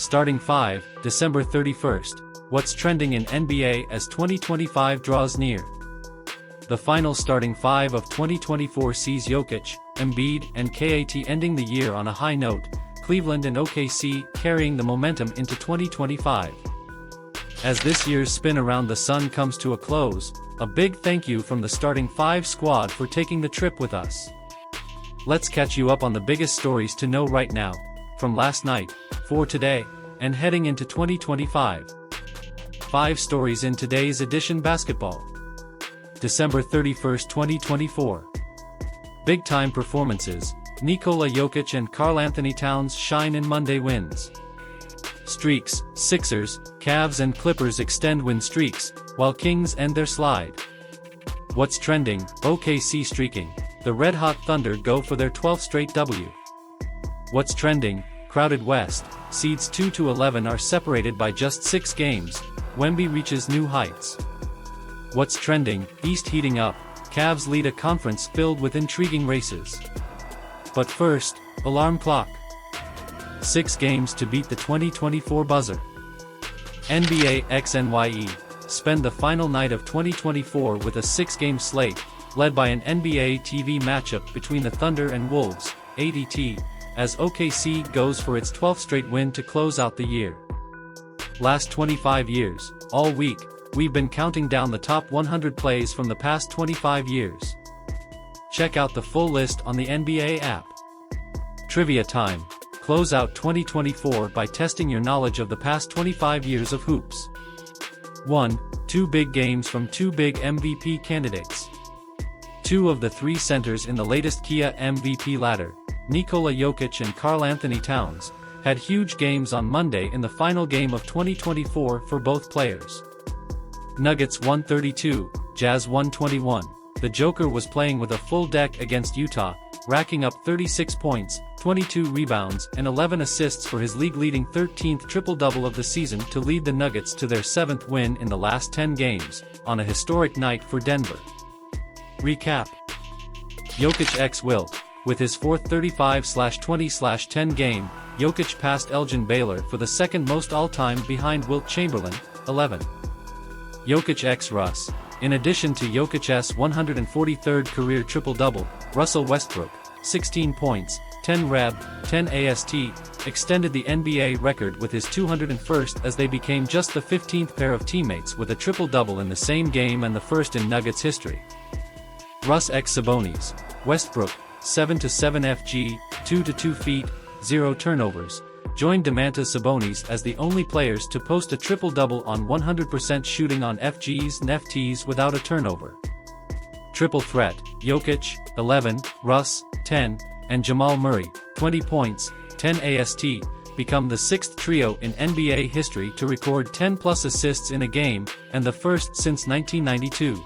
Starting 5, December 31st. What's trending in NBA as 2025 draws near? The final starting 5 of 2024 sees Jokić, Embiid and KAT ending the year on a high note, Cleveland and OKC carrying the momentum into 2025. As this year's spin around the sun comes to a close, a big thank you from the starting 5 squad for taking the trip with us. Let's catch you up on the biggest stories to know right now, from last night, for today, and heading into 2025. 5 stories in today's edition basketball. December 31st, 2024. Big-time performances, Nikola Jokić and Karl-Anthony Towns shine in Monday wins. Streaks, Sixers, Cavs and Clippers extend win streaks, while Kings end their slide. What's trending? OKC streaking, the red-hot Thunder go for their 12th straight W. What's trending? Crowded West, seeds 2-11 are separated by just 6 games, Wemby reaches new heights. What's trending? East heating up, Cavs lead a conference filled with intriguing races. But first, alarm clock. 6 games to beat the 2024 buzzer. NBA x NYE spend the final night of 2024 with a 6-game slate, led by an NBA TV matchup between the Thunder and Wolves, ADT, as OKC goes for its 12th straight win to close out the year. Last 25 years, all week, we've been counting down the top 100 plays from the past 25 years. Check out the full list on the NBA app. Trivia time. Close out 2024 by testing your knowledge of the past 25 years of hoops. 1. 2 big games from 2 big MVP candidates. 2 of the 3 centers in the latest Kia MVP ladder, Nikola Jokić and Karl-Anthony Towns, had huge games on Monday in the final game of 2024 for both players. Nuggets 132, Jazz 121. The Joker was playing with a full deck against Utah, racking up 36 points, 22 rebounds and 11 assists for his league-leading 13th triple-double of the season to lead the Nuggets to their 7th win in the last 10 games, on a historic night for Denver. Recap. Jokić x Wilt. With his 4th 35/20/10 game, Jokić passed Elgin Baylor for the second most all-time behind Wilt Chamberlain, 11. Jokić x Russ. In addition to Jokic's 143rd career triple-double, Russell Westbrook, 16 points, 10 reb, 10 AST, extended the NBA record with his 201st as they became just the 15th pair of teammates with a triple-double in the same game and the first in Nuggets history. Russ x Sabonis. Westbrook, 7-7 FG, 2-2 feet, 0 turnovers, joined Domantas Sabonis as the only players to post a triple-double on 100% shooting on FGs and FTs without a turnover. Triple threat, Jokić, 11, Russ, 10, and Jamal Murray, 20 points, 10 AST, become the 6th trio in NBA history to record 10+ assists in a game, and the first since 1992.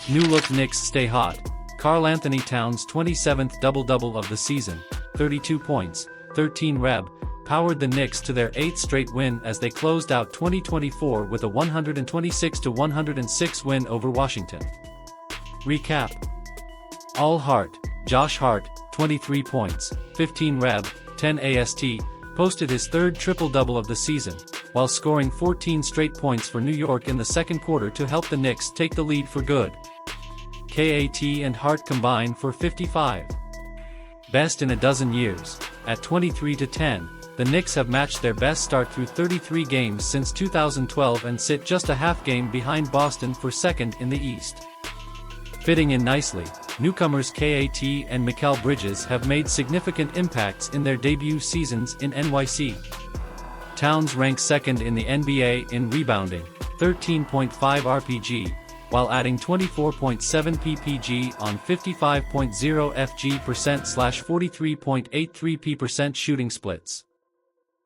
New look Knicks stay hot. Karl-Anthony Towns' 27th double-double of the season, 32 points, 13 reb, powered the Knicks to their 8th straight win as they closed out 2024 with a 126-106 win over Washington. Recap. All Hart. Josh Hart, 23 points, 15 reb, 10 AST, posted his 3rd triple-double of the season, while scoring 14 straight points for New York in the second quarter to help the Knicks take the lead for good. KAT and Hart combine for 55. Best in a dozen years. At 23-10, the Knicks have matched their best start through 33 games since 2012 and sit just a half game behind Boston for 2nd in the East. Fitting in nicely, newcomers KAT and Mikal Bridges have made significant impacts in their debut seasons in NYC. Towns ranks 2nd in the NBA in rebounding, 13.5 RPG, while adding 24.7 ppg on 55.0 FG%/43.83p% shooting splits.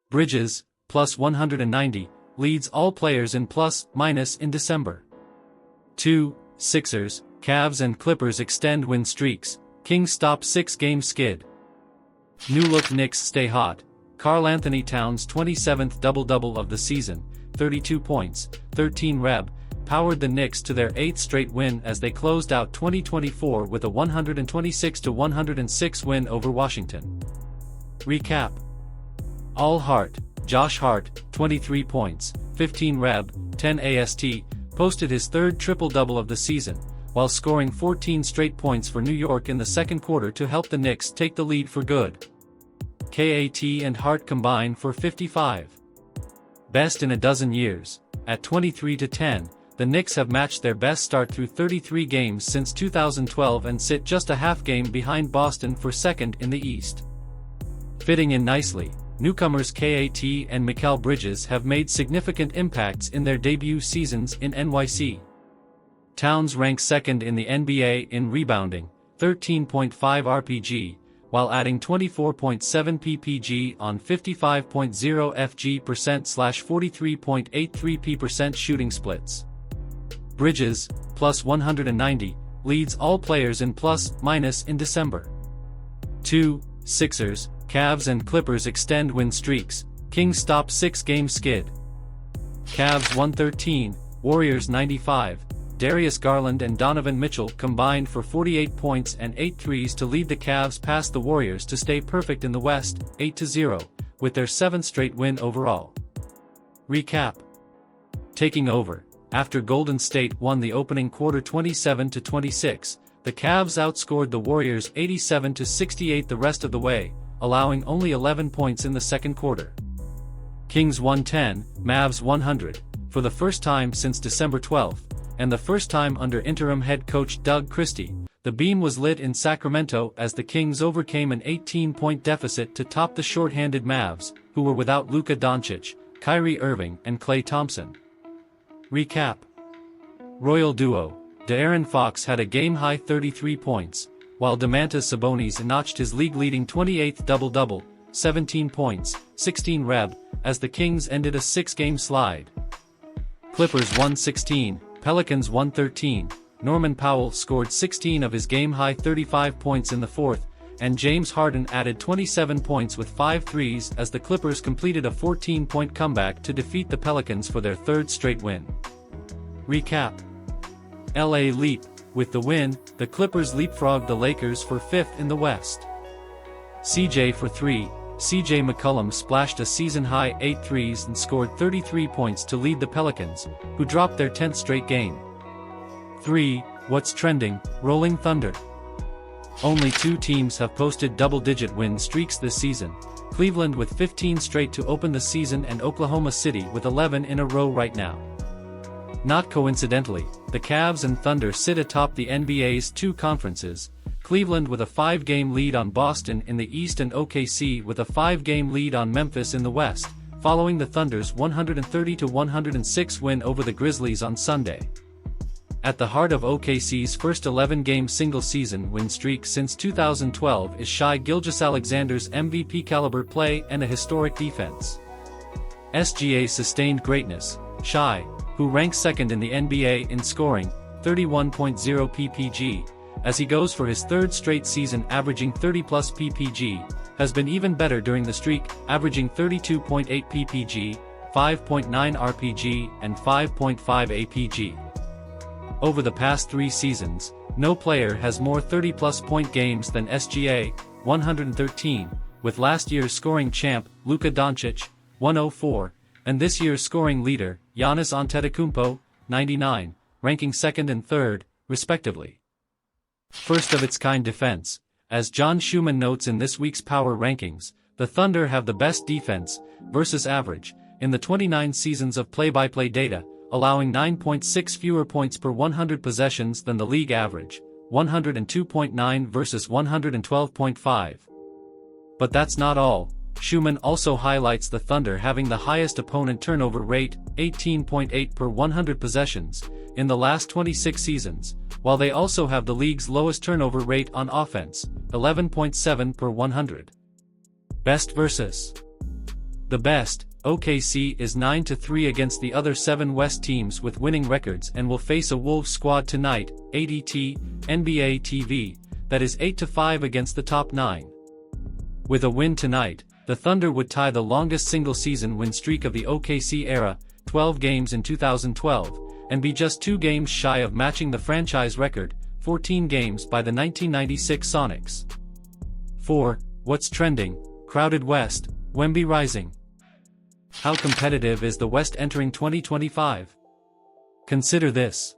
Bridges, plus 190, leads all players in plus/minus in December. 2. Sixers, Cavs and Clippers extend win streaks, Kings stop 6-game skid. New look Knicks stay hot. Karl-Anthony Towns' 27th double-double of the season, 32 points, 13 reb, powered the Knicks to their 8th straight win as they closed out 2024 with a 126-106 win over Washington. Recap. All Hart. Josh Hart, 23 points, 15 reb, 10 AST, posted his third triple-double of the season, while scoring 14 straight points for New York in the second quarter to help the Knicks take the lead for good. KAT and Hart combine for 55. Best in a dozen years. At 23-10, the Knicks have matched their best start through 33 games since 2012 and sit just a half game behind Boston for second in the East. Fitting in nicely, newcomers KAT and Mikal Bridges have made significant impacts in their debut seasons in NYC. Towns ranks second in the NBA in rebounding, 13.5 RPG, while adding 24.7 ppg on 55.0 FG%/43.83% shooting splits. Bridges, plus 190, leads all players in plus-minus in December. 2. Sixers, Cavs and Clippers extend win streaks, Kings stop 6-game skid. Cavs 113, Warriors 95, Darius Garland and Donovan Mitchell combined for 48 points and 8 threes to lead the Cavs past the Warriors to stay perfect in the West, 8-0, with their 7th straight win overall. Recap. Taking over, after Golden State won the opening quarter 27-26, the Cavs outscored the Warriors 87-68 the rest of the way, allowing only 11 points in the second quarter. Kings 110, Mavs 100, for the first time since December 12, and the first time under interim head coach Doug Christie, the beam was lit in Sacramento as the Kings overcame an 18-point deficit to top the short-handed Mavs, who were without Luka Doncic, Kyrie Irving and Klay Thompson. Recap. Royal duo, De'Aaron Fox had a game-high 33 points, while Domantas Sabonis notched his league-leading 28th double-double, 17 points, 16 reb, as the Kings ended a 6-game slide. Clippers 116, Pelicans 113, Norman Powell scored 16 of his game-high 35 points in the fourth, and James Harden added 27 points with 5 threes as the Clippers completed a 14-point comeback to defeat the Pelicans for their third straight win. Recap. LA Leap. With the win, the Clippers leapfrogged the Lakers for 5th in the West. CJ for 3, CJ McCollum splashed a season-high 8 threes and scored 33 points to lead the Pelicans, who dropped their 10th straight game. 3. What's trending? Rolling Thunder. Only 2 teams have posted double-digit win streaks this season, Cleveland with 15 straight to open the season and Oklahoma City with 11 in a row right now. Not coincidentally, the Cavs and Thunder sit atop the NBA's 2 conferences, Cleveland with a 5-game lead on Boston in the East and OKC with a 5-game lead on Memphis in the West, following the Thunder's 130-106 win over the Grizzlies on Sunday. At the heart of OKC's first 11-game single-season win streak since 2012 is Shai Gilgeous-Alexander's MVP-caliber play and a historic defense. SGA's sustained greatness, Shai, who ranks second in the NBA in scoring, 31.0 ppg, as he goes for his 3rd straight season averaging 30-plus ppg, has been even better during the streak, averaging 32.8 ppg, 5.9 rpg and 5.5 apg. Over the past 3 seasons, no player has more 30-plus point games than SGA, 113, with last year's scoring champ, Luka Doncic, 104, and this year's scoring leader, Giannis Antetokounmpo, 99, ranking 2nd and 3rd, respectively. First-of-its-kind defense. As John Schumann notes in this week's power rankings, the Thunder have the best defense, versus average, in the 29 seasons of play-by-play data, allowing 9.6 fewer points per 100 possessions than the league average, 102.9 versus 112.5. But that's not all. Schumann also highlights the Thunder having the highest opponent turnover rate, 18.8 per 100 possessions, in the last 26 seasons, while they also have the league's lowest turnover rate on offense, 11.7 per 100. Best versus. The best, OKC is 9-3 against the other 7 West teams with winning records and will face a Wolves squad tonight, ADT, NBA TV, that is 8-5 against the top 9. With a win tonight, the Thunder would tie the longest single-season win streak of the OKC era, 12 games in 2012, and be just 2 games shy of matching the franchise record, 14 games by the 1996 Sonics. 4. What's trending? Crowded West, Wemby rising. How competitive is the West entering 2025? Consider this.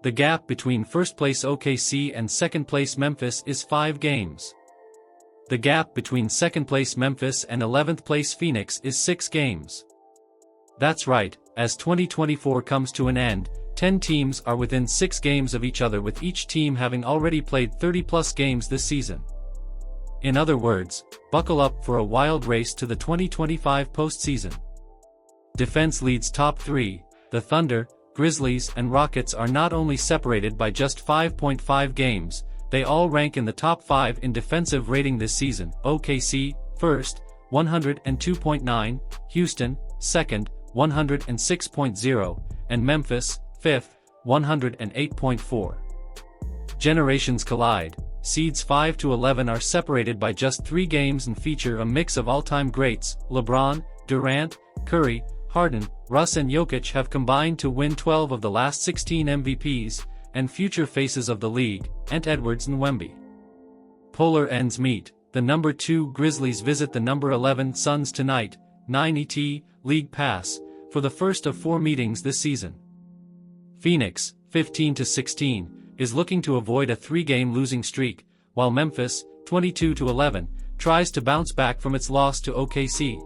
The gap between first-place OKC and second-place Memphis is 5 games. The gap between second-place Memphis and 11th-place Phoenix is 6 games. That's right, as 2024 comes to an end, 10 teams are within 6 games of each other, with each team having already played 30-plus games this season. In other words, buckle up for a wild race to the 2025 postseason. Defense leads top 3, the Thunder, Grizzlies and Rockets are not only separated by just 5.5 games, they all rank in the top 5 in defensive rating this season. OKC, first, 102.9, Houston, second, 106.0, and Memphis, fifth, 108.4. Generations collide. Seeds 5 to 11 are separated by just 3 games and feature a mix of all-time greats. LeBron, Durant, Curry, Harden, Russ and Jokić have combined to win 12 of the last 16 MVPs, and future faces of the league, Ant Edwards and Wemby. Polar ends meet. The number 2 Grizzlies visit the number 11 Suns tonight, 9 ET, League Pass, for the first of 4 meetings this season. Phoenix, 15-16, is looking to avoid a 3-game losing streak, while Memphis, 22-11, tries to bounce back from its loss to OKC.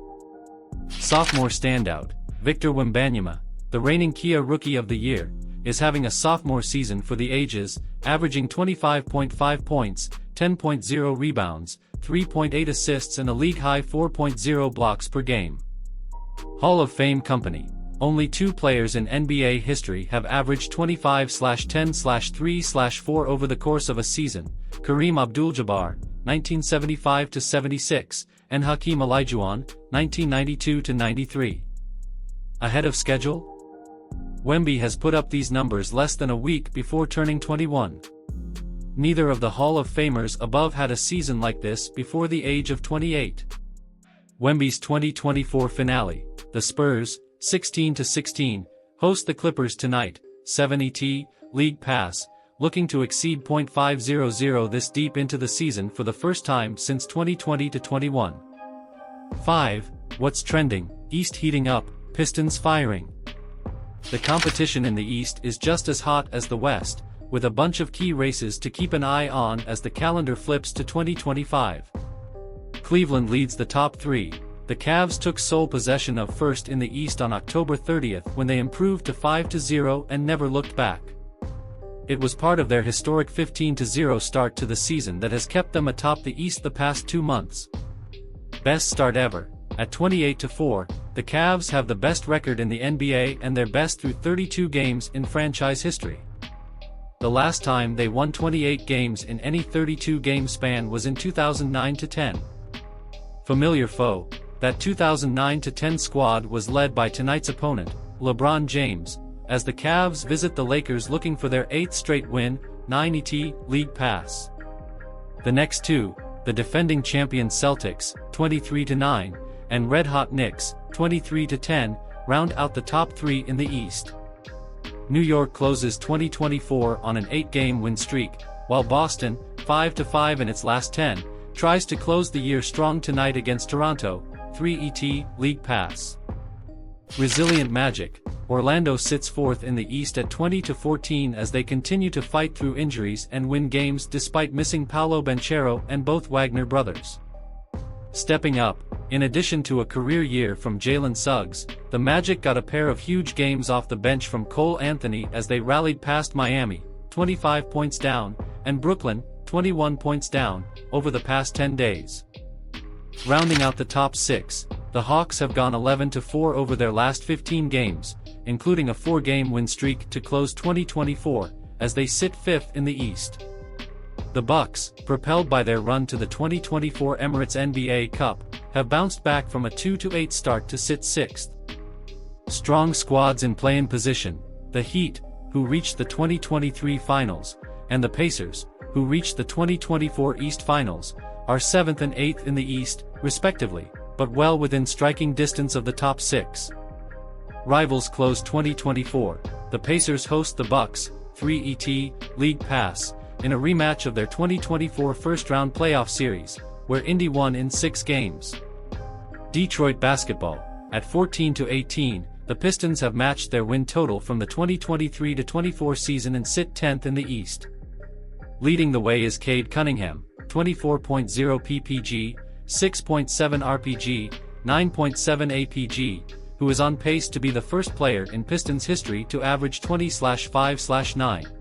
Sophomore standout, Victor Wembanyama, the reigning Kia Rookie of the Year, is having a sophomore season for the ages, averaging 25.5 points, 10.0 rebounds, 3.8 assists and a league-high 4.0 blocks per game. Hall of Fame company. Only 2 players in NBA history have averaged 25/10/3/4 over the course of a season, Kareem Abdul-Jabbar, 1975-76, and Hakeem Olajuwon, 1992-93. Ahead of schedule? Wemby has put up these numbers less than a week before turning 21. Neither of the Hall of Famers above had a season like this before the age of 28. Wemby's 2024 finale, the Spurs, 16-16, host the Clippers tonight, 7 ET, League Pass, looking to exceed .500 this deep into the season for the first time since 2020-21. 5. What's trending? East heating up, Pistons firing. The competition in the East is just as hot as the West, with a bunch of key races to keep an eye on as the calendar flips to 2025. Cleveland leads the top 3. The Cavs took sole possession of first in the East on October 30th when they improved to 5-0 and never looked back. It was part of their historic 15-0 start to the season that has kept them atop the East the past 2 months. Best start ever. At 28-4, the Cavs have the best record in the NBA and their best through 32 games in franchise history. The last time they won 28 games in any 32-game span was in 2009-10. Familiar foe. That 2009-10 squad was led by tonight's opponent, LeBron James, as the Cavs visit the Lakers looking for their 8th straight win, 9 ET, League Pass. The next 2, the defending champion Celtics, 23-9, and Red Hot Knicks, 23-10, round out the top 3 in the East. New York closes 2024 on an 8-game win streak, while Boston, 5-5 in its last 10, tries to close the year strong tonight against Toronto, 3 ET, League Pass. Resilient Magic. Orlando sits 4th in the East at 20-14 as they continue to fight through injuries and win games despite missing Paolo Banchero and both Wagner brothers. Stepping up, in addition to a career year from Jalen Suggs, the Magic got a pair of huge games off the bench from Cole Anthony as they rallied past Miami, 25 points down, and Brooklyn, 21 points down, over the past 10 days. Rounding out the top 6, the Hawks have gone 11-4 over their last 15 games, including a 4-game win streak to close 2024, as they sit 5th in the East. The Bucks, propelled by their run to the 2024 Emirates NBA Cup, have bounced back from a 2-8 start to sit 6th. Strong squads in play-in position, the Heat, who reached the 2023 Finals, and the Pacers, who reached the 2024 East Finals, are 7th and 8th in the East, respectively, but well within striking distance of the top 6. Rivals close 2024, the Pacers host the Bucks, 3 ET, League Pass, in a rematch of their 2024 first-round playoff series, where Indy won in 6 games. Detroit basketball. At 14-18, the Pistons have matched their win total from the 2023-24 season and sit 10th in the East. Leading the way is Cade Cunningham, 24.0 ppg, 6.7 rpg, 9.7 apg, who is on pace to be the first player in Pistons history to average 20/5/9.